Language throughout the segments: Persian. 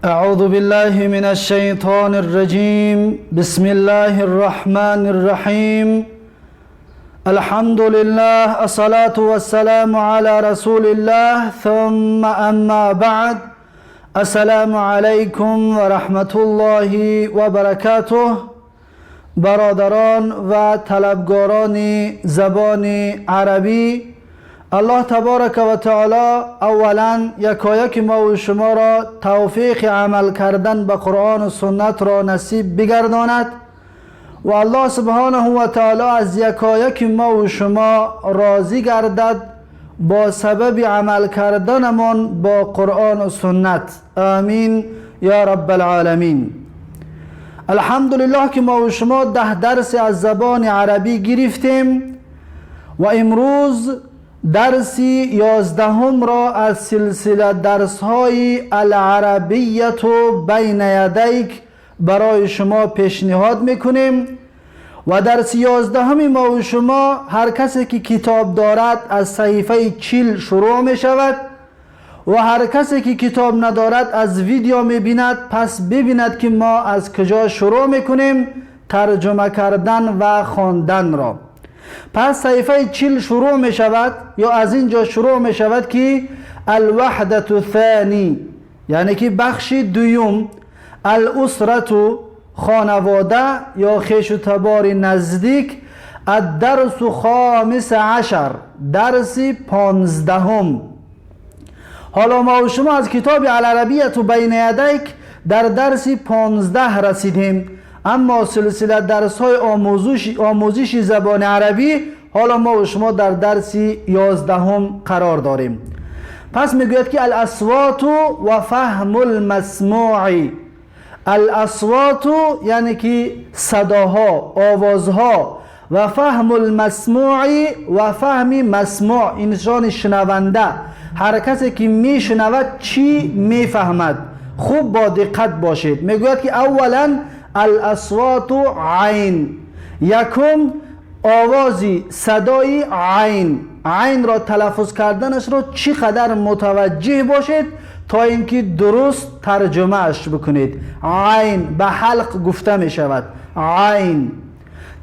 أعوذ بالله من الشيطان الرجيم. بسم الله الرحمن الرحيم. الحمد لله، الصلاة والسلام على رسول الله، ثم أما بعد. السلام عليكم ورحمة الله وبركاته. برادران و طلبگاران زبان عربی، الله تبارک و تعالی اولا یکایک ما و شما را توفیق عمل کردن به قرآن و سنت را نصیب بگرداند و الله سبحانه و تعالی از یکایک ما و شما راضی گردد با سبب عمل کردنمان با قرآن و سنت. آمین یا رب العالمین. الحمدلله که ما و شما 10 درس از زبان عربی گرفتیم و امروز درسی 11 را از سلسله درس‌های العربیت بین یدیک برای شما پیشنهاد میکنیم و درس 11 ما و شما هر کسی که کتاب دارد از صحیفه 40 شروع می شود و هر کسی که کتاب ندارد از ویدیو میبیند، پس ببیند که ما از کجا شروع میکنیم ترجمه کردن و خواندن را. پس صحیفه 40 شروع می شود یا از اینجا شروع می شود که الوحدة الثانی، یعنی که بخش دوم، الاسرة خانواده یا خویش و تبار نزدیک، الدرس خامس عشر، درس 15. حالا ما و شما از کتاب العربیة بین یدیک در درس 15 رسیدیم، اما سلسله درس های آموزش زبان عربی حالا ما و شما در درس 11 قرار داریم. پس میگوید که الاصوات و فهم المسموع. الاصوات یعنی که صداها، آوازها، و فهم المسموع و فهم مسموع، انسان شنونده، هر کسی که میشنود چی میفهمد. خوب با دقت باشید. میگوید که اولا الاصوات عین، یکم آوازی صدای عین. عین را تلفظ کردنش را چقدر متوجه باشید تا اینکه درست ترجمه اش بکنید. عین به حلق گفته می شود. عین.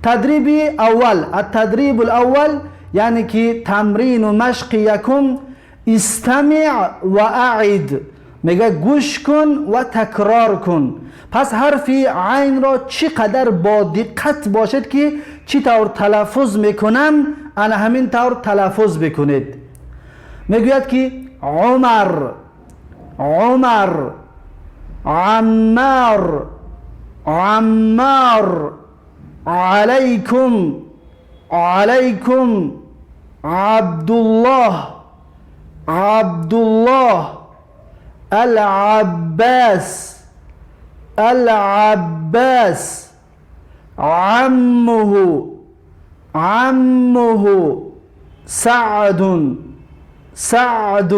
تدریب اول، التدریب الاول یعنی که تمرین و مشق یکم، استمع و اعید، میگه گوش کن و تکرار کن. پس حرف عین را چقدر با دقت باشد که چی طور تلفظ میکنم انا همین طور تلفظ بکنید. میگوید که عمر، عمر، عمار، عمار، علیکم، علیکم، عبدالله، عبدالله، العباس، العباس، عمه، عمه، سعد، سعد.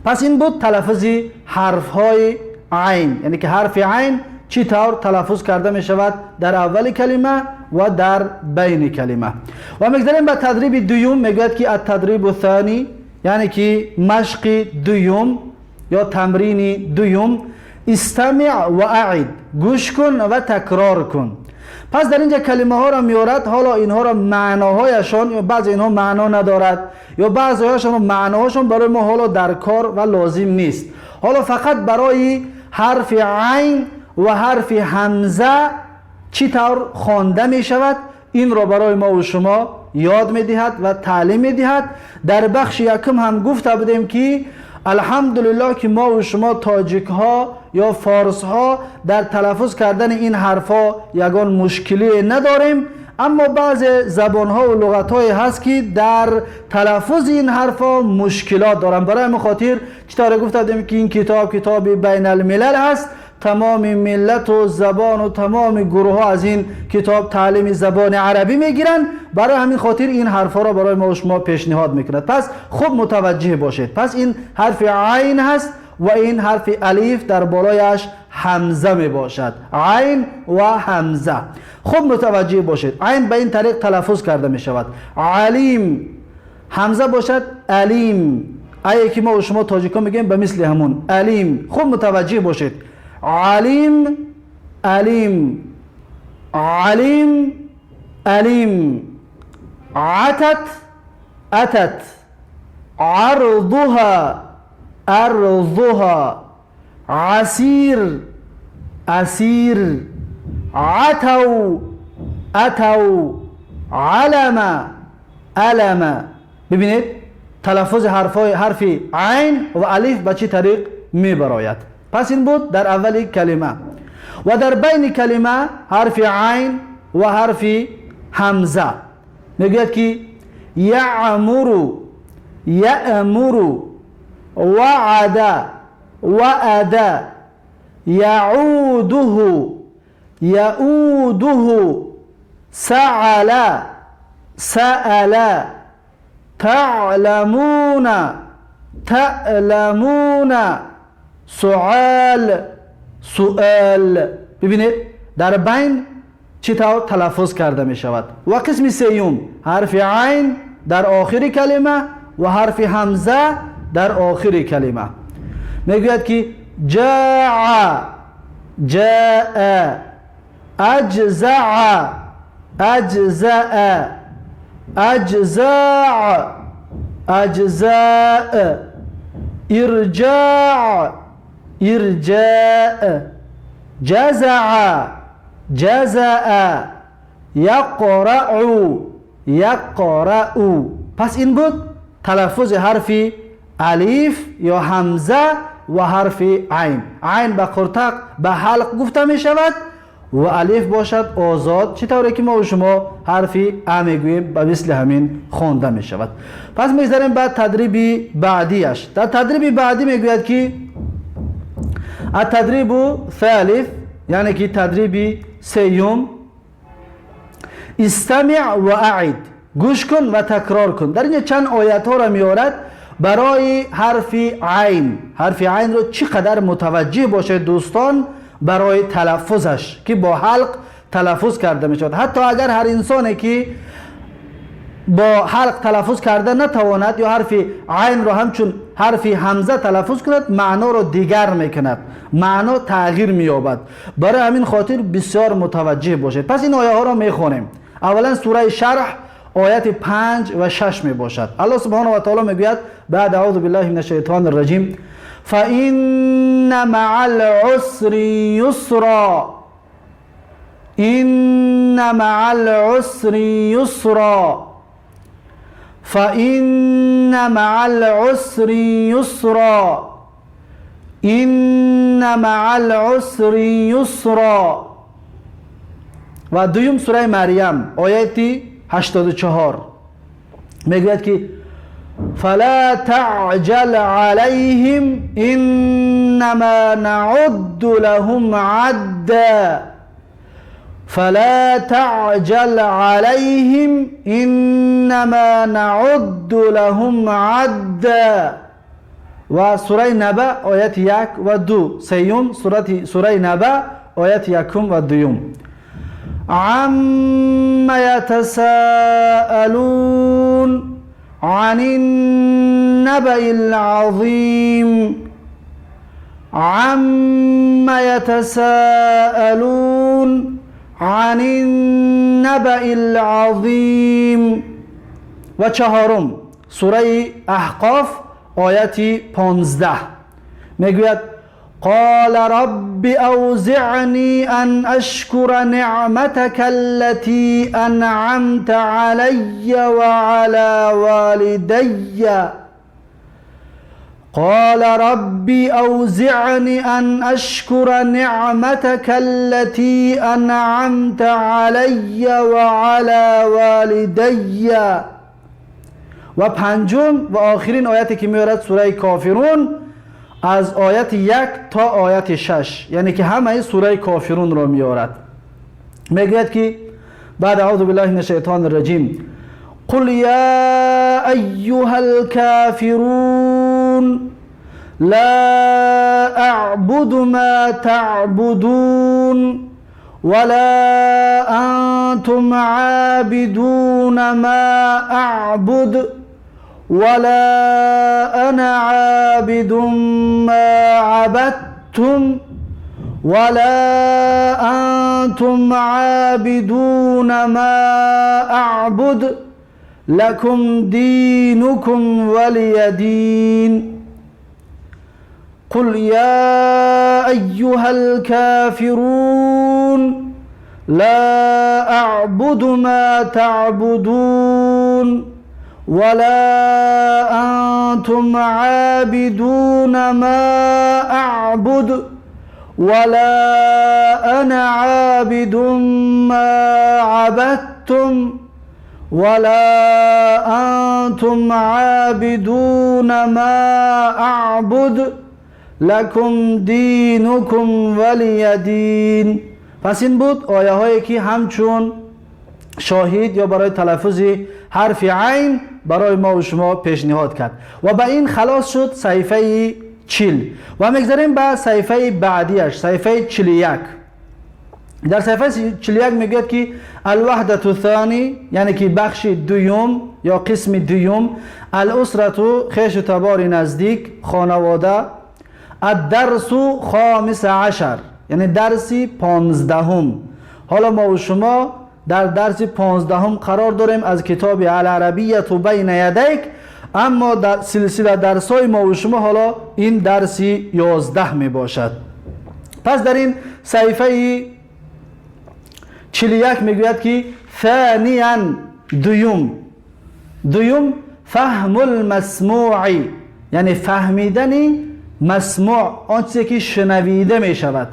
پس این بود تلفظ حرف های عین، یعنی که حرف عین چی طور تلفظ کرده می شود در اول کلمه و در بین کلمه. و میگذاریم به تدریب دوم. میگوید که التدریب الثانی یعنی که مشق دوم یا تمرین دوم، استمع و اعید، گوش کن و تکرار کن. پس در اینجا کلمه ها را میارد. حالا اینها را معناهایشان، یا بعضی اینها معنا ندارد یا بعضی هایشان معناهاشون برای ما حالا در کار و لازم نیست. حالا فقط برای حرف عین و حرف همزه چی طور خوانده می شود این را برای ما و شما یاد می دهد و تعلیم می دهد. در بخش یکم هم گفته بودیم که الحمدلله که ما و شما تاجیک ها یا فارس ها در تلفظ کردن این حرف ها یگان مشکلی نداریم، اما بعض زبان ها و لغت های هست که در تلفظ این حرف ها مشکلات دارن. برای مخاطر چطور گفته بودیم که این کتاب بین الملل هست، تمام ملت و زبان و تمام گروه ها از این کتاب تعلیم زبان عربی میگیرن. برای همین خاطر این حرف ها را برای ما و شما پیشنهاد میکند. پس خوب متوجه باشید. پس این حرف عین هست و این حرف الف در بالایش همزه می باشد. عین و همزه. خوب متوجه باشید. عین به این طریق تلفظ کرده می شود. علیم، همزه باشد علیم، ای که ما و شما تاجیکا میگیم به مثل همون. علیم، خوب متوجه باشید. علیم، علیم، علیم، علیم. عتت، اتت. عرضها، ارضها. عسیر، اسیر. عتو، اتو. علم، علم. ببینید تلفظ حرف عین و الف به چه طریق می براید. پس این بود در اول کلمه. و در بین کلمه حرف عین و حرف همزه میگوید که یعمر، یأمر. وعد، وعد. یعوده، یعوده. سأل، سأل. تعلمون، تعلمون. سؤال، سؤال. ببینید در بین چطور تلفظ کرده می شود. و قسم سیوم حرف عین در آخر کلمه و حرف همزه در آخر کلمه. میگوید که جاء، جاء. اجزع، اجزع. اجزاع، اجزاء. ارجاع، ارجاء. جزع، جزع. یقرأ، یقرأ. پس این بود تلفظ حرف الف یا همزه و حرف عین. عین به قرطق به حلق گفته می شود و الف باشد آزاد، چطوری که ما و شما حرف ا میگوییم به مثل همین خوانده می شود. پس میگذاریم بعد تدریب بعدیش. در تدریب بعدی میگوید که التدریب ثالث، یعنی که تدریب سیوم. استمع و اعد، گوش کن و تکرار کن. در این چند آیت ها را میارد برای حرف عین. حرف عین رو چقدر متوجه باشید دوستان برای تلفظش که با حلق تلفظ کرده می شود. حتی اگر هر انسانی که با حلق تلفظ کرده نتواند یا حرف عین را همچون حرف همزه تلفظ کند، معنا را دیگر میکند، معنا تغییر مییابد. برای همین خاطر بسیار متوجه باشید. پس این آیه ها را میخوانیم. اولا سوره شرح آیت 5 و 6 می باشد. الله سبحانه و تعالی میگوید بعد اعوذ بالله من الشیطان الرجیم فإن مع العسر یسرا، إن مع العسر یسرا. فإن مع العسر یسرا، إن مع العسر یسرا. و دویم سوره مریم آیت 84 میگوید که فلا تعجل عليهم إنما نعد لهم عدا. فلا تعجل عليهم إنما نعد لهم عدا. و سوره نبأ آیت 1 و 2. سیوم سوره نبأ آیت 1 و 2. عم يتساءلون عن النبأ العظيم. عم يتساءلون عن النبأ العظيم. و چهارم سوره احقاف آیت 15 میگوید قال رب أوزعني أن أشكر نعمتك التي أنعمت علي وعلى والدي. قال رب أوزعني أن أشكر نعمتك التي أنعمت علي وعلى والدي. و پنجم و آخرین آیتی که میارد سوره کافرون از آیت 1 تا آیت 6، یعنی که همه سوره کافرون را میارد. میگوید که بعد اعوذ بالله من الشیطان الرجیم قل یا ایها الكافرون لا اعبد ما تعبدون ولا انتم عابدون ما اعبد ولا أنا عابد ما عبدتم ولا أنتم عابدون ما أعبد لكم دينكم ولي دين قل يا أيها الكافرون لا أعبد ما تعبدون ولا أنتم عابدون ما أعبد ولا أنا عابد ما عبدتم ولا أنتم عابدون ما أعبد لكم دينكم ولي دين. پس این بود آیه هایی که همچون شاهد یا برای تلفظ حرف عین برای ما و شما پیشنهاد کرد و با این خلاص شد صحیفه 40 و میگذاریم به صحیفه بعدیش، صحیفه 41. در صحیفه 41 میگه که الوحدة الثانی، یعنی که بخش دوم یا قسم دوم، الاسرة خویش و تبار نزدیک، خانواده، الدرس خامس عشر، یعنی درس 15. حالا ما و شما در درس 15 قرار داریم از کتاب العربیة بین یدیک، اما در سلسله درسای ما و شما حالا این درس 11 می باشد. پس در این صحیفه 41 میگوید که ثانیاً دوم فهم المسموعی، یعنی فهمیدن مسموع، آن چیزی که شنویده می شود،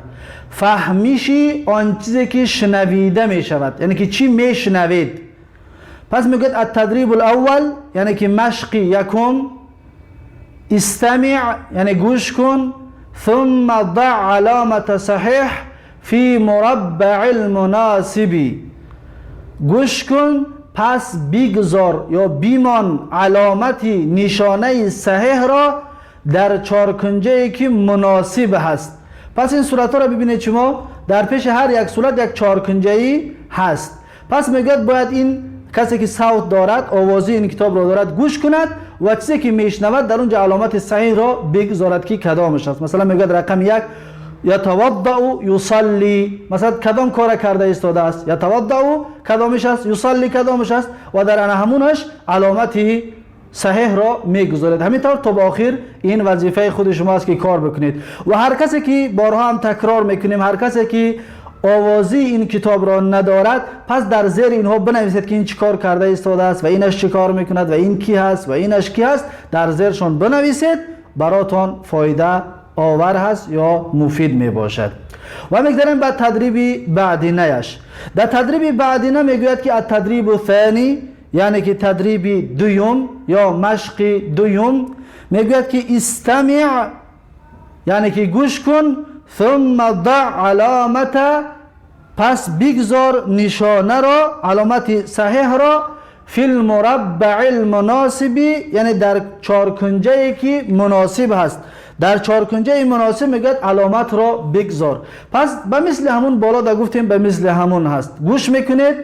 فهمیشی آن چیزی که شنویده می شود، یعنی که چی می شنوید. پس میگوید التدریب الاول، یعنی که مشق یکم، استمع یعنی گوش کن، ثم ضع علامت صحیح فی مربع المناسب، گوش کن پس بگذار یا بیمان علامت نشانه صحیح را در چارکنجه‌ای که مناسب هست. پس این صورت ها را ببینید شما، در پیش هر یک صورت یک چارکنجه‌ای هست. پس میگوید باید این کسی که صوت دارد، آوازی این کتاب را دارد گوش کند و چیزی که میشنود در اونجا علامت صحیح را بگذارد که کدامش است. مثلا میگوید رقم 1 یتوضأ یصلی، مثلا کدام کار کرده ایستاده است، یتوضأ کدامش است، یصلی کدامش است و در آن همونش علامت صحیح را میگذارید. همینطور تا به آخر این وظیفه خود شما است که کار بکنید. و هر کسی که بارها هم تکرار میکنیم، هر کسی که آوازی این کتاب را ندارد، پس در زیر اینها بنویسید که این چی کار کرده ایستاده است و اینش چی کار میکند و این کی هست و اینش کی هست، در زیرشون بنویسید، براتون فایده آور هست یا مفید می باشد. و میگذاریم به تدریب بعدینه‌اش. در تدریب بعدینه میگوید که التدریب الثانی، یعنی که تدریب دوم یا مشق دوم، میگوید که استمع یعنی که گوش کن، ثم ضع علامت، پس بگذار نشانه را، علامت صحیح را، فی المربع المناسب، یعنی در چارکنجه‌ای که مناسب هست، در چارکنجه مناسب میگه علامت را بگذار. پس به مثل همون بالا دا گفتیم به مثل همون هست، گوش میکنید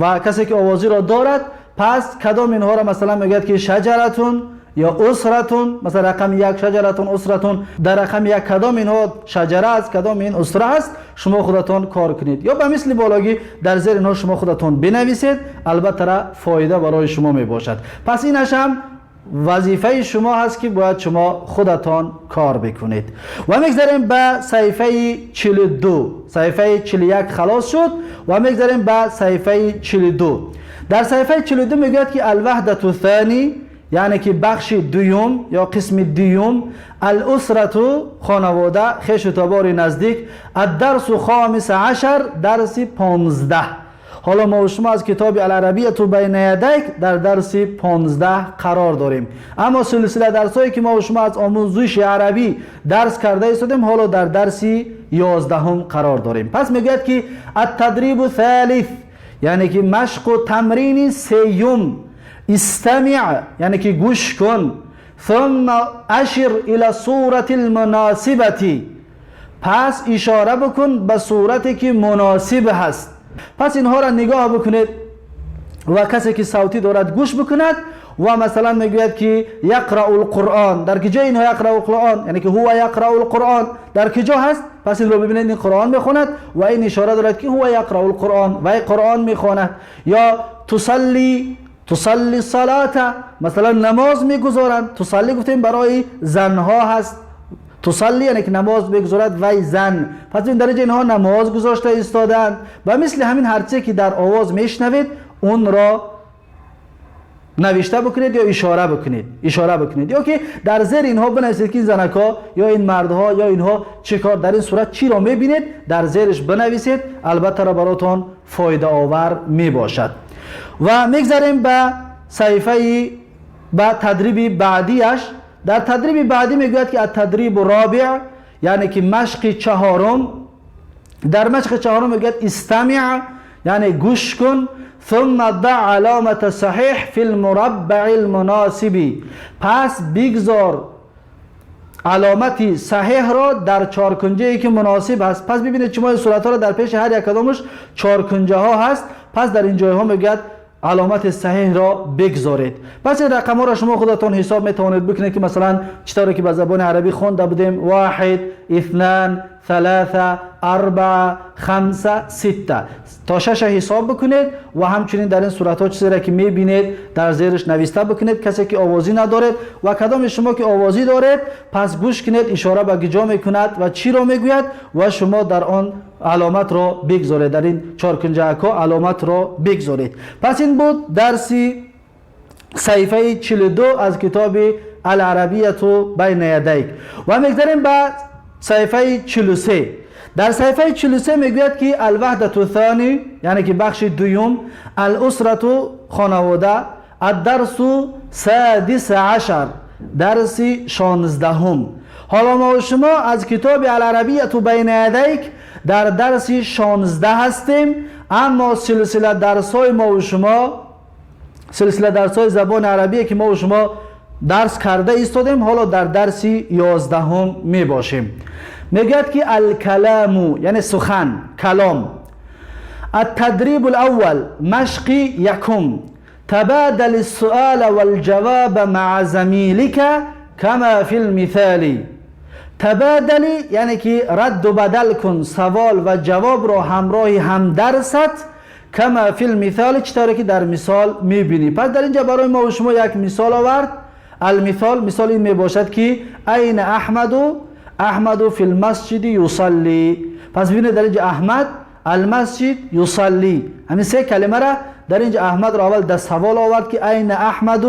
و کسی که آوازی را دارد، پس کدام اینها را مثلا میگه که شجرتون یا اسرتون، مثلا رقم 1 شجرتون اسرتون، در رقم 1 کدام اینها شجره است، کدام این اسره است، شما خودتون کار کنید. یا به مثل بالاگی در زیر اینها شما خودتون بنویسید، البته فایده برای شما می باشد. پس اینش هم وظیفه شما هست که باید شما خودتان کار بکنید. و میگذاریم به صحیفه 42. صحیفه 41 خلاص شد و میگذاریم به صحیفه 42. در صحیفه 42 میگوید که الوحدة الثانی، یعنی که بخش دوم یا قسم دوم، الاسرة خانواده، خویش و تبار نزدیک، الدرس خامس عشر، درس 15. حالا ما و شما از کتاب العربیة بین یدیک در درس 15 قرار داریم، اما سلسله درسایی که ما و شما از آموزش عربی درس کرده ایستادیم حالا در درس 11 قرار داریم. پس میگوید که التدریب الثالث، یعنی که مشق و تمرین سیوم، استمع یعنی که گوش کن، ثم اشر الى صورت المناسبة، پس اشاره بکن به صورتی که مناسب هست. پس اینها را نگاه بکنید و کسی که صوتی دارد گوش بکند و مثلا میگوید که یقرأ القرآن، در کجا اینها یقرأ القرآن؟ یعنی که هو یقرأ القرآن در کجا هست؟ پس این رو ببینید، این قرآن میخواند و این اشاره دارد که هو یقرأ القرآن و این قرآن میخواند. یا تصلی الصلاة، مثلا نماز میگذارند. تصلی گفتیم برای زنها هست، تصلی یعنی که نماز بگذارد وی زن، پس این درجه اینها نماز گذاشته ایستادند. و مثل همین هرچه که در آواز میشنوید اون را نوشته بکنید یا اشاره بکنید یا که در زیر اینها بنویسید که این زنکا یا این مردها یا اینها چه کار در این صورت چی را میبینید، در زیرش بنویسید، البته را براتون فایده آور میباشد. و میگذاریم به صحیفه به تدریب بعدیش. در تدریب بعدی میگوید که التدریب الرابع، یعنی که مشق چهارم. در مشق چهارم میگوید استمع، یعنی گوش کن، ثم ضع علامت صحیح فی المربع المناسب، پس بگذار علامت صحیح را در چارکنجه‌ای که مناسب است. پس ببینید شما این صورت ها را در پیش هر یک کدامش چارکنجه ها هست، پس در این جای ها میگوید علامت صحیح را بگذارید. پس این رقم ها را شما خودتون حساب میتوانید بکنید که مثلا چطوری که به زبان عربی خونده بودیم 1 2 3 4 5 6 تا 6 حساب بکنید و همچنین در این صورت ها چیزی را که میبینید در زیرش نوشته بکنید. کسی که آوازی ندارد و کدام شما که آوازی دارید پس گوش کنید اشاره به کجا میکند و چی را میگوید و شما در آن علامت را بگذارید، در این چارکنجه ها علامت را بگذارید. پس این بود درسی صحیفه 42 از کتاب العربیه بین یدیک. و میگذاریم به صحیفه 43. در صحیفه 43 میگوید که الوحدة الثانی، یعنی که بخش دوم، الاسرة خانواده، الدرس 16، درس 16. حالا ما و شما از کتاب العربیه بین یدیک در درس 16 هستیم، اما سلسله درس‌های ما و شما، سلسله درس‌های زبان عربی که ما و شما درس کرده ایستادیم، حالا در درس 11 می باشیم. میگوید که الکلام، یعنی سخن، کلام. التدریب الاول، مشق یکم، تبادل السؤال والجواب مع زميلك كما في المثال. تبادلی یعنی که رد و بدل کن سوال و جواب را همراه هم درست، کما فی المثال، چطوری که در مثال میبینی. پس در اینجا برای ما و شما یک مثال آورد. المثال، مثال این میباشد که این احمد فی المسجد یصلی. پس ببینید در اینجا احمد المسجد یصلی، همین سه کلمه را در اینجا احمد را اول در سوال آورد که این احمد،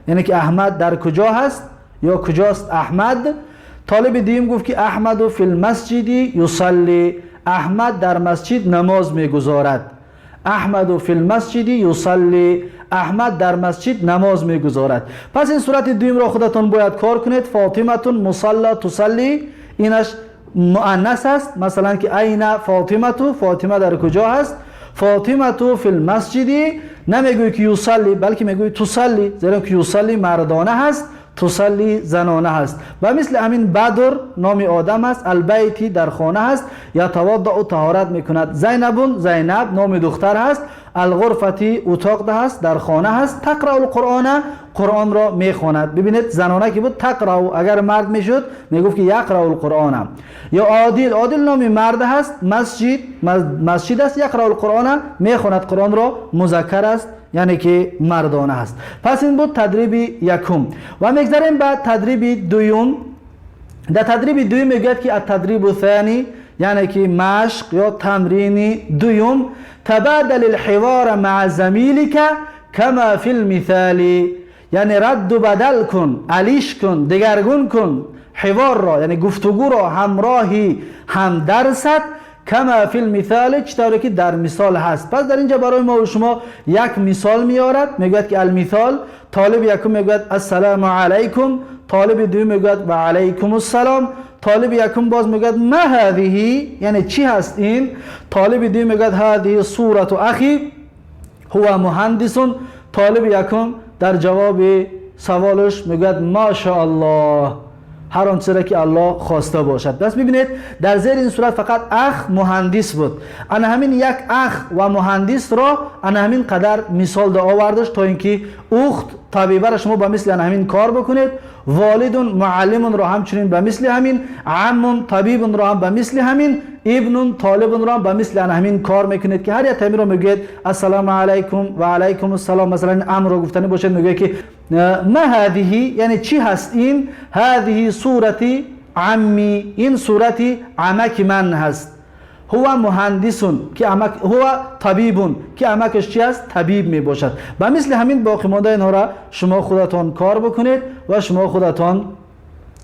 یعنی که احمد در کجا هست یا کجاست احمد. طالب دیم گفت که احمد فی المسجد یصلی، احمد در مسجد نماز میگذارد. احمد فی المسجد یصلی، احمد در مسجد نماز میگذارد. پس این صورت دوم را خودتون باید کار کنید. فاطمه مصلی تصلی، اینش مؤنث است، مثلا که این فاطمه، فاطمه در کجا هست؟ فاطمه فی المسجد، نمیگوی که یصلی بلکه میگوی تصلی، زیرا که یصلی مردانه هست، تصلی زنانه هست. و مثل همین بدر نام آدم است، البیتی در خانه هست، یتوضا طهارت میکند. زینب نام دختر هست، الغرفتی اتاق هست، در خانه هست. تقرأ القرآن، قرآن را میخواند. ببینید زنانه که بود تقرأ، اگر مرد میشد میگفت که یقرأ القرآن. یا عادل نام مرد هست، مسجد است، یقرأ القرآن میخواند، قرآن را مذکر است، یعنی که مردانه هست. پس این بود تدریب یکم. و میگذاریم به تدریب دوم. در تدریب دوم میگوید که التدریب الثانی، یعنی که مشق یا تمرین دوم، تبادل الحوار مع زميلك كما في المثال، یعنی رد و بدل کن، علیش کن، دگرگون کن حوار را، یعنی گفتگو را همراهی هم درست، کما فی المثال، چطوری که در مثال هست. پس در اینجا برای ما و شما یک مثال میارد. میگوید که المثال، طالب یکم میگوید السلام علیکم، طالب دوم میگوید و علیکم السلام، طالب یکم باز میگوید ما هذه، یعنی چی هست این؟ طالب دوم میگوید هذه صورت اخی هو مهندس، طالب یکم در جواب سوالش میگوید ما شاء الله هر آن چیزی که الله خواسته باشد. بس ببینید در زیر این صورت فقط اخ مهندس بود. انا همین یک اخ و مهندس را انا همین قدر مثال ده آوردش تا اینکه اخت طبیبه را شما به مثل انا همین کار بکنید، والد معلم را همچنین به مثل همین، عم طبیب را هم به مثل همین، ابن طالب را هم به مثل انا همین کار میکنید که هر یک تامین را میگید السلام علیکم و علیکم السلام. مثلا امر را گفتنی باشید میگید که ما هذه، یعنی چی هست این؟ هذه صورتی عمی، این صورتی عمک من هست. هو مهندسون که عمک، هو طبیبون که عمکش چی است؟ طبیب می باشد. به مثل همین باقی مانده اینها را شما خودتان کار بکنید و شما خودتان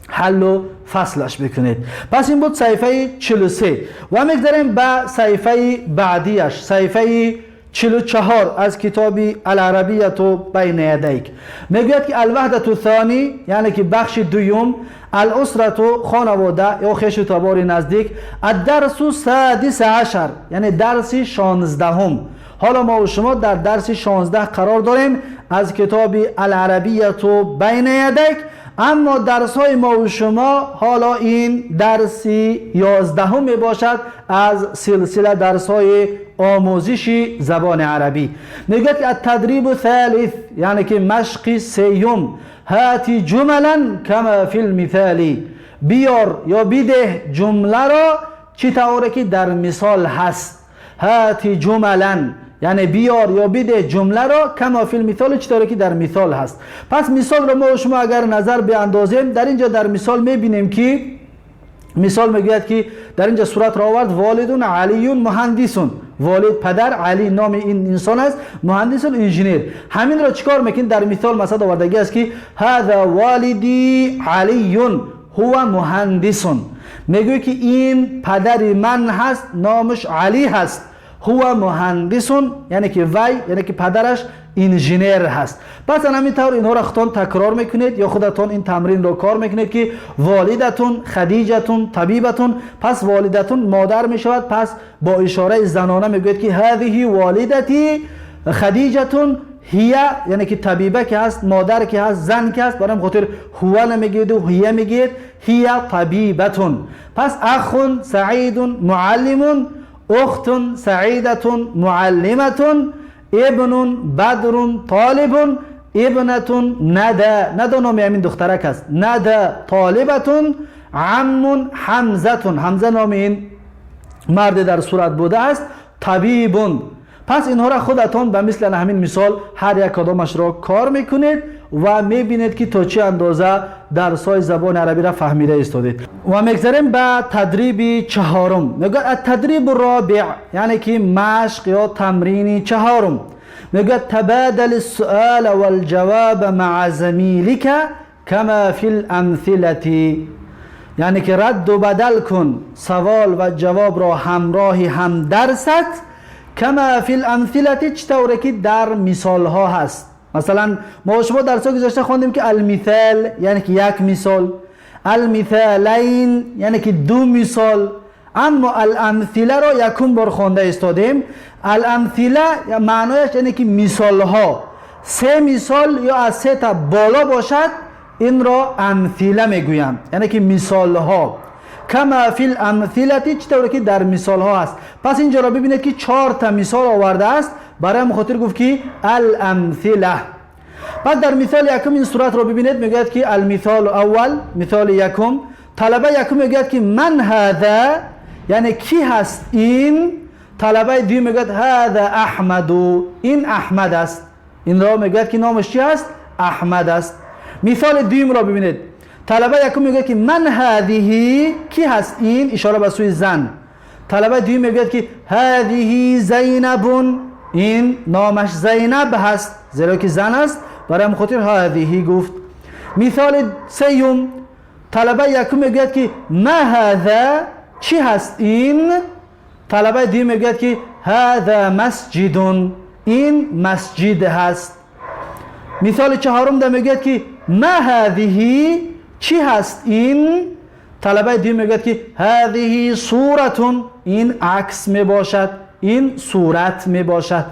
حل و فصلش بکنید. پس این بود صحیفه 43 و میگذاریم به صحیفه بعدیش، صحیفه 44 از کتاب العربیت بین یدیک. میگوید که الوحدة الثانی، یعنی که بخش دوم، الاسرة خانواده یا خویش و تبار نزدیک، الدرس السادس عشر، یعنی درس 16. حالا ما و شما در درس 16 قرار داریم از کتاب العربیت بین یدیک. اما درس های ما و شما حالا این درس 11 می باشد از سلسله درس های آموزش زبان عربی. میگه که التدریب الثالث، یعنی که مشق سیوم، هاتی جملا کما فی المثالی، بیار یا بیده جمله را چی طوره که در مثال هست. هاتی جملا یعنی بیار یا بیده جمله را کما فی المثال، چطوره که در مثال هست. پس مثال را ما و شما اگر نظر بیاندازیم در اینجا در مثال میبینیم که مثال میگوید که در اینجا صورت را آورد والدون علیون مهندسون، والد پدر، علی نام این انسان است، مهندسون انجینیر. همین را چیکار میکنید؟ در مثال مثلا آوردگی است که هذا والدی علیون هو مهندسون، میگوید که این پدر من هست نامش علی هست، هو مهندسون یعنی که وی، یعنی که پدرش انجینیر هست. پس همینطور اینها را خودتان تکرار میکنید یا خودتان این تمرین را کار میکنید که والدتون خدیجتون طبیبتون، پس والدتون مادر میشود، پس با اشاره زنانه میگوید که هذه والدتی خدیجتون هی، یعنی که طبیبه که هست، مادر که هست، زن که هست، برام خاطر هو نمیگید و هی میگید، هی طبیبتون. پس اخون سعیدون معلمون، اخت سعیدتون معلمتون، ابن بدر طالب، ابنتون ندا نام همین دخترک است، ندا طالبتون، عم حمزتون، حمزه نام این مرد در صورت بوده است، طبیبون. پس اینها را خودتان به مثل همین مثال هر یک کدامش را کار میکنید و میبینید که تا چه اندازه درسای زبان عربی را فهمیده استادید. و میگذاریم به تدریب چهارم. میگه التدریب الرابع، یعنی که مشق یا تمرین چهارم. میگه تبادل السؤال والجواب مع زميلك كما في الامثله، یعنی که رد و بدل کن سوال و جواب را همراه هم درست کما فی الامثله، چطوره که در مثال ها هست. مثلا ما شما درس گذشته خواندیم که المثال یعنی که یک مثال، المثالین یعنی که دو مثال، اما الامثله را یکم بار خوانده استادیم. الامثله معنایش یعنی که مثال ها، سه مثال یا از سه تا بالا باشد این را امثله میگویند، یعنی که مثال ها. کما فی الامثله، چطوره که در مثال ها هست. پس اینجا را ببینید که 4 تا مثال آورده است، برای مخاطر گفت که الامثله. بعد در مثال یکم این صورت را ببینید، میگوید که المثال اول، مثال یکم، طلبه یکم میگوید که من هذا، یعنی کی هست این. طلبه دوم میگوید هذا احمد، این احمد است. این را میگوید که نامش چی است؟ احمد است. مثال دوم را ببینید، طلبه یکم میگه که من هذه، کی هست این؟ اشاره به سوی زن. طلبه دوم میگه که هذه زینب، این نامش زینب هست زیرا که زن است، برای مخاطر هذه گفت. مثال سیوم، طلبه یکم میگه که ما هذا، چی هست این؟ طلبه دوم میگه که هذا مسجد، این مسجد هست. مثال چهارم ده میگه که ما هذه، چی هست این؟ طلبه دوم میگه که هذه صورتون، این عکس می باشد، این صورت می باشد.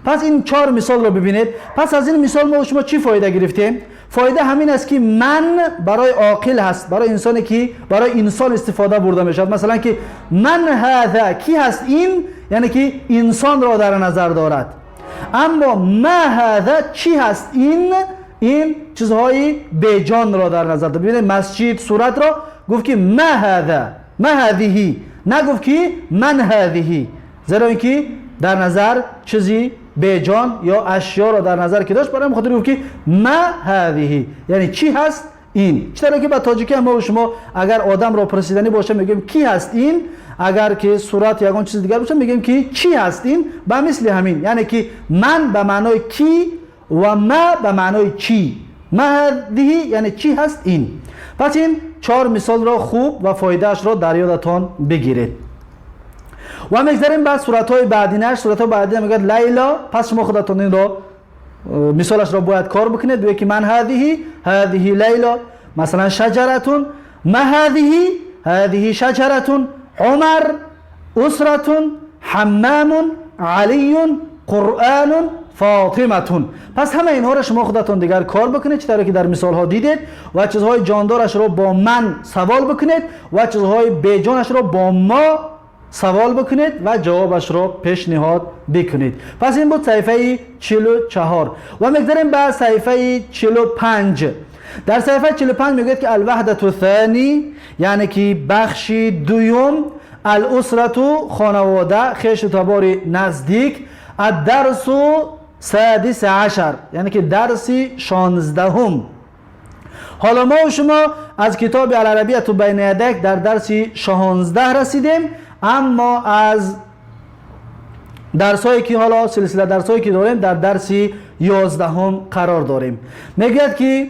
پس این 4 مثال رو ببینید. پس از این مثال ما شما چی فایده گرفتیم؟ فایده همین است که من برای عاقل هست، برای انسانی که برای انسان استفاده برده می شود. مثلا که من هذا، کی هست این، یعنی که انسان را در نظر دارد. اما ما هذا، چی هست این چیزهای بیجان را در نظر دارد. ببینید مسجد صورت را گفت که ما هذا، ما هذه، نگفت که من هذه، زیرا اینکه در نظر چیزی بیجان یا اشیا را در نظر که داشت، برای خاطر گفت که ما هذه، یعنی چی هست این. چطوری که با تاجیکی ما و شما اگر آدم را پرسیدنی باشه میگیم کی هست این، اگر که صورت یا چیز دیگر باشه میگیم که چی هست این. به مثل همین، یعنی که من به معنای کی و ما به معنای چی. ما هذه یعنی چی هست این. پس این 4 مثال را خوب و فایدهش را در یادتان بگیرید. و میگذاریم بعد صورت‌های بعدینش. صورت‌های بعدی میگه لیلا، پس شما خودتون این را مثالش را باید کار بکنید. بگید که من هذه لیلا، مثلا شجرتون، ما هذه شجرتون، عمر، اسرتون، حمام، علی، قرآن، فاطمتون. پس همه اینها را شما خودتون دیگر کار بکنید، چطوری که در مثال ها دیدید، و چیزهای جاندارش را با من سوال بکنید و چیزهای بیجانش را با ما سوال بکنید و جوابش را پیشنهاد بکنید. پس این بود صفحه 44 و میگذاریم به صفحه 45. در صفحه 45 میگوید که الوحدة الثانی، یعنی که بخش دوم، الاسرة خانواده، خویش تبار نزدیک، الدرس 16، یعنی که درس 16. حالا ما و شما از کتاب العربیة بین یدیک در درس 16 رسیدیم، اما از درسایی که حالا سلسله درسایی که داریم در درس 11 قرار داریم. میگوید که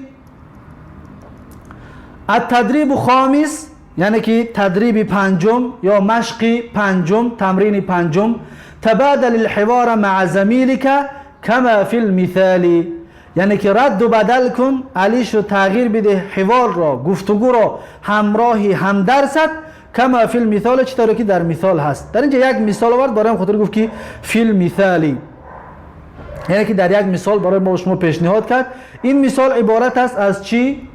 التدریب خامس، یعنی که تدریب پنجم یا مشق پنجم، تمرین پنجم، تبادل الحوار مع زميلك كما في المثال، یعنی که رد و بدل کن، علیش رو تغییر بده، حوار را، گفتگو را همراهی همدرست، کما فی المثال، چطوری که در مثال هست. در اینجا یک مثال آورد برای خاطر گفت که فی المثالی، یعنی که در یک مثال برای ما شما پیشنهاد کرد. این مثال عبارت است از چی؟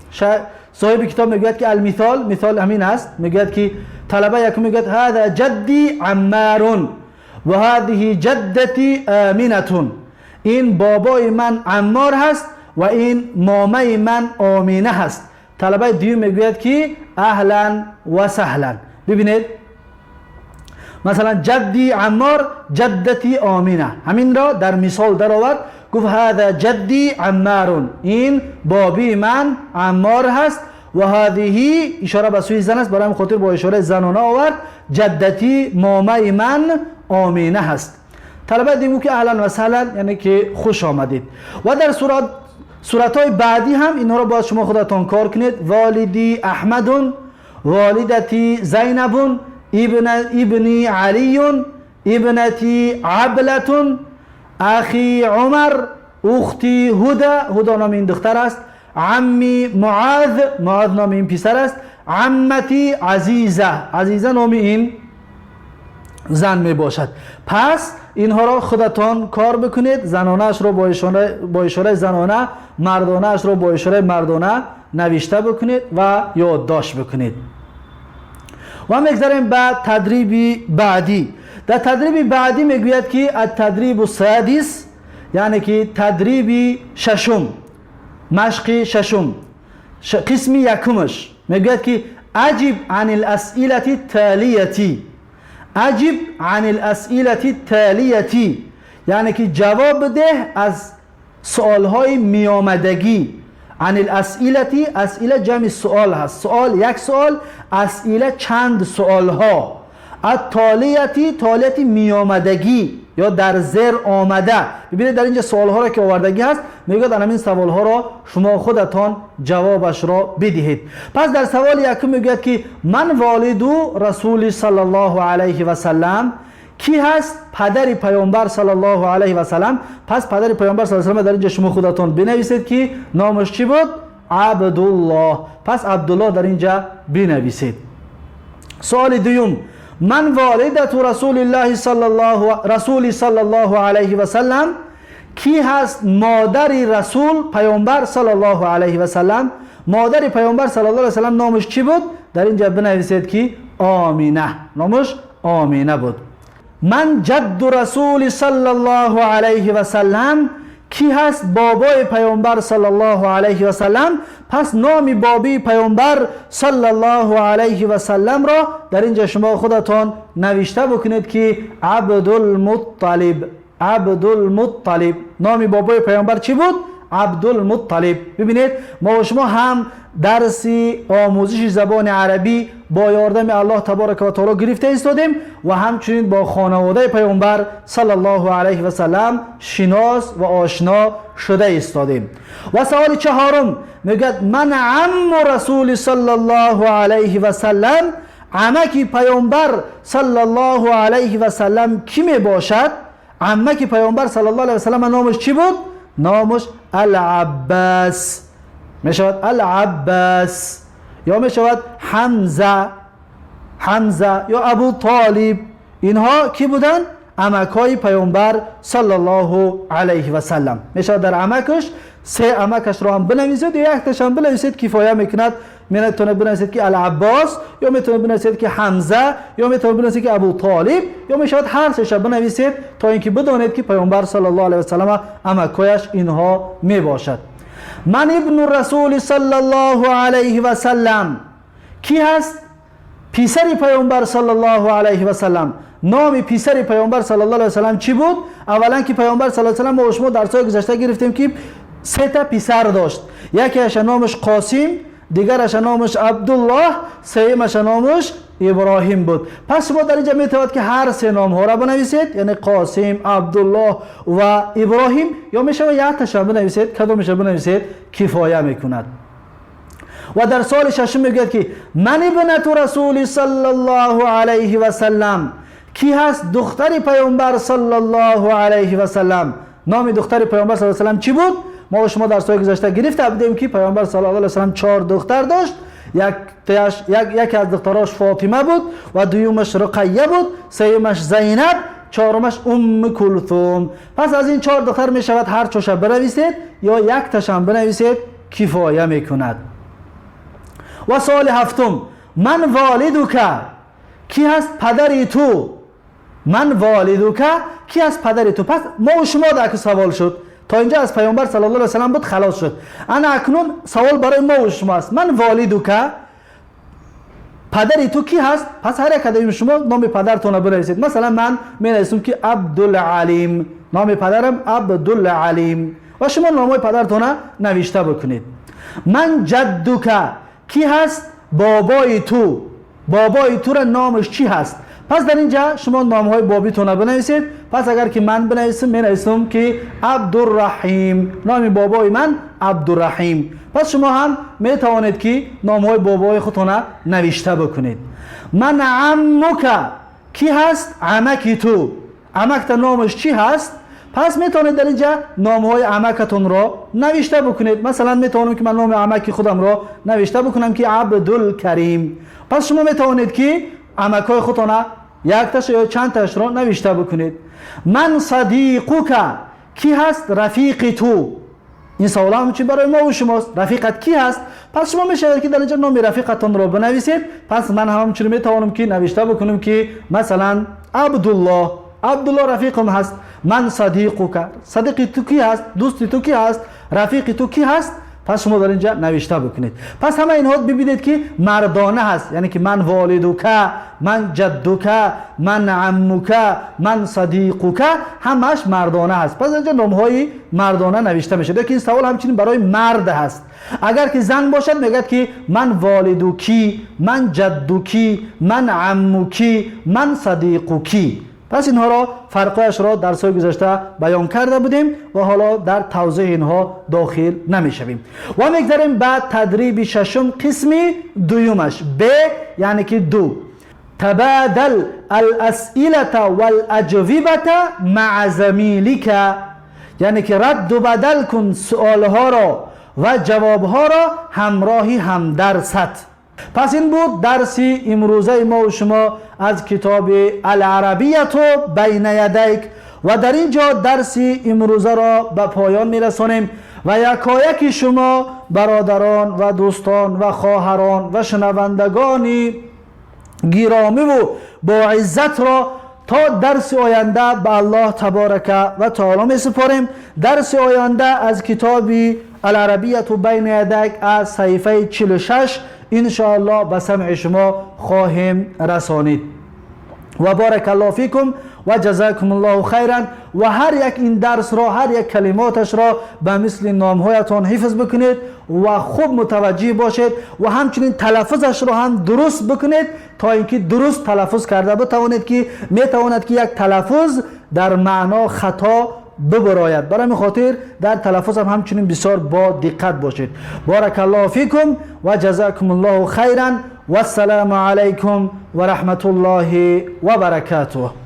صاحب کتاب میگوید که المثال، مثال همین است. میگوید که طلبه یکی میگوید هذا جدی عمار و هذه جدتی آمینه، این بابای من عمار هست و این مامه من آمینه هست. طلبه دیو میگوید که اهلا و سهلا. ببینید مثلا جدی عمار، جدتی آمینه، همین را در مثال در آورد. گفت هذا جدی عمار، این بابی من عمار هست، و هذه اشاره به سوی زن است، برای خاطر با اشاره زنانه آورد، جدتی مامه من آمینه هست. طلبه دیگه که اهلا و سهلا، یعنی که خوش آمدید. و در صورت‌های بعدی هم اینها را باید شما خودتان کار کنید. والدی احمد، والدتی زینب، ابنی علی، ابنتی عبلة، اخی عمر، اختی هدا نام این دختر است، عمی معاذ نام این پسر است، عمتی عزیزه نام این زن می باشد. پس اینها را خودتان کار بکنید. زنانه اش را با اشاره زنانه، مردانه اش را با اشاره مردانه نوشته بکنید و یادداشت بکنید. و میگذاریم به تدریب بعدی. در تدریب بعدی میگوید که التدریب السادس، یعنی که تدریب ششم، مشق ششم، قسم یکمش. میگوید که اجب عن الاسئله التالیه، اجب عن الاسئله التالیه، یعنی که جواب ده از سوالهای میامدگی. عن الاسئله، اسئله جمع سوال هست، سوال یک سوال، اسئله چند سوال ها. التالیه میامدگی یا در زیر آمده. ببینید در اینجا سوال ها را که آوردگی هست، میگه در همین سوال ها را شما خودتان جوابش را بدهید. پس در سوال یکم میگه که من والد رسول صلی الله علیه و سلم، کی هست؟ پدر پیامبر صلی الله علیه و سلم. پس پدر پیامبر صلی الله علیه و سلم در اینجا شما خودتان بنویسید که نامش چی بود؟ عبدالله. پس عبدالله در اینجا بنویسید. سوال دوم، من والدت رسول الله صلی الله علیه و سلم، کی هست مادر رسول پیامبر صلی الله علیه و سلم؟ مادر پیامبر صلی الله علیه و سلم نامش چی بود؟ در اینجا بنویسید که آمینه، نامش آمینه بود. من جد رسول صلی الله علیه و سلم، کی هست بابای پیامبر صلی الله علیه و سلم؟ پس نام بابی پیامبر صلی الله علیه و سلم را در اینجا شما خودتان نوشته بکنید که عبدالمطلب. عبدالمطلب، نام بابای پیامبر چی بود؟ عبدالمطلب. ببینید ما و شما هم درسی آموزش زبان عربی با یاردم الله تبارک و تعالی گرفته ایستادیم و همچنین با خانواده پیامبر صلی الله علیه و سلم شناس و آشنا شده ایستادیم. و سوال چهارم میگه من عم رسول صلی الله علیه و سلم، عمکی پیامبر صلی الله علیه و سلم کی می باشد؟ عمکی پیامبر صلی الله علیه و سلم نامش چی بود؟ نامش العباس. می شود العباس یا می شود حمزه یا ابو طالب. اینها کی بودن؟ عمکای پیامبر صلی الله علیه و سلم. می شود در عمکش سه عمکش رو هم بنویسید یا یک تاش هم بنویسید کفایه میکند. میتونه بنویسید که العباس یا میتونه بنویسید که حمزه یا میتونه بنویسید که ابو طالب یا میشود هر سهش بنویسید تا اینکه بدانید که پیامبر صلی الله علیه و سلم عمکایش اینها می باشد. من ابن رسول صلی الله علیه و سلم، کی هست پسر پیامبر صلی الله علیه و سلم؟ نام پسر پیامبر صلی الله علیه و سلم چی بود؟ اولا که پیامبر صلی الله علیه و سلم ما شما درس‌های گذشته گرفتیم که سه تا پسر داشت. یکیش نامش قاسم، دیگرش نامش عبدالله، سومش نامش ابراهیم بود. پس شما در اینجا میتونید که هر سه نام ها را بنویسید، یعنی قاسم، عبدالله و ابراهیم، یا میشه یک تاش بنویسید، کدوم میشه بنویسید کفایه میکند. و در سال ششم میگه که من ابنت رسول صلی الله علیه و سلم، کی هست دختر پیامبر صلی الله علیه و سلم؟ نام دختر پیامبر صلی الله علیه و سلم چی بود؟ ما و شما در سال گذشته گرفته بودیم که پیامبر صلی الله علیه و سلم 4 دختر داشت. یک از دختراش فاطمه بود و دویمش رقیه بود، سومش زینب، چهارمش کلثوم. پس از این 4 دختر می شود هر چوش بنویسید یا یک تاش هم بنویسید کفایه میکند. و سوال هفتم من والدک، کی هست پدری تو؟ من والدک، کی هست پدری تو؟ پس ما و شما در سوال شد تا اینجا از پیامبر صلی الله علیه و سلم بود خلاص شد. انا اکنون سوال برای ما و شما است. من والدک، پدری تو کی هست؟ پس هر یک کدوم شما نام پدرتون بنویسید. مثلا من می‌نویسم که عبدالعلیم، نام پدرم عبدالعلیم و شما نام پدرتون نوشته بکنید. من جدک، کی هست بابای تو؟ بابای تو را نامش چی هست؟ پس در اینجا شما نام های بابیتون بنویسید. پس اگر که من بنویسم می‌نویسم که عبدالرحیم، نام بابای من عبدالرحیم. پس شما هم میتوانید که نام های بابای خودتون نوشته بکنید. من عمک، کی هست عمکی تو؟ عمک نامش چی هست؟ پس میتونید در اینجا نام های عمکتون را نوشته بکنید. مثلا میتونم که من نام عمکی خودم را نوشته بکنم که عبدالکریم. پس شما میتونید که عمکای خودتون یک تاش یا چند تاش را نوشته بکنید. من صدیقک، کی هست رفیق تو؟ این سوال هم چی برای ما و شماست. رفیقت کی هست؟ پس شما میشه که در اینجا نام رفیقتون را بنویسید. پس من همچنین میتوانم که نوشته بکنم که مثلا عبدالله، عبدالله رفیقم هست. من صدیقک، صدیق تو کی هست؟ دوست تو کی هست؟ رفیق تو کی هست؟ پس شما در اینجا نوشته بکنید. پس همه اینها ببینید که مردانه هست، یعنی که من والدک، من جدک، من عمک، من صدیقک، همش مردانه هست. پس اینجا نام‌های مردانه نوشته میشه. لیکن این سوال همچنین برای مرد هست. اگر که زن باشد میگه که من والدکی، من جدکی، من عمکی، من صدیقکی. پس اینها را فرقش را در سال گذشته بیان کرده بودیم و حالا در توضیح اینها داخل نمیشویم. و میگذاریم بعد تدریب ششم قسم دویمش ب، یعنی که دو. تبادل الاسئله والاجوبه مع زمیلک، یعنی که رد و بدل کن سوالها را و جوابها را همراهی همدرست. پس این بود درس امروزه ما و شما از کتاب العربیه بین یدیک و در اینجا درس امروزه را به پایان میرسانیم و یکایک شما برادران و دوستان و خواهران و شنوندگان گرامی و با عزت را تا درس آینده به الله تبارک و تعالی می سپاریم. درس آینده از کتاب العربیت بین یدیک از صفحه 46 ان شاء الله به سمع شما خواهیم رسانید. و بارک الله فیکم و جزاکم الله خیرا. و هر یک این درس را، هر یک کلماتش را به مثل نامهایتان حفظ بکنید و خوب متوجه باشید و همچنین تلفظش را هم درست بکنید تا اینکه درست تلفظ کرده بتوانید که میتواند که یک تلفظ در معنا خطا ببراید. برای این خاطر در تلفظ هم همچنین بسیار با دقت باشید. بارک الله فیکم و جزاکم الله خیرا و السلام علیکم و رحمت الله و برکاته.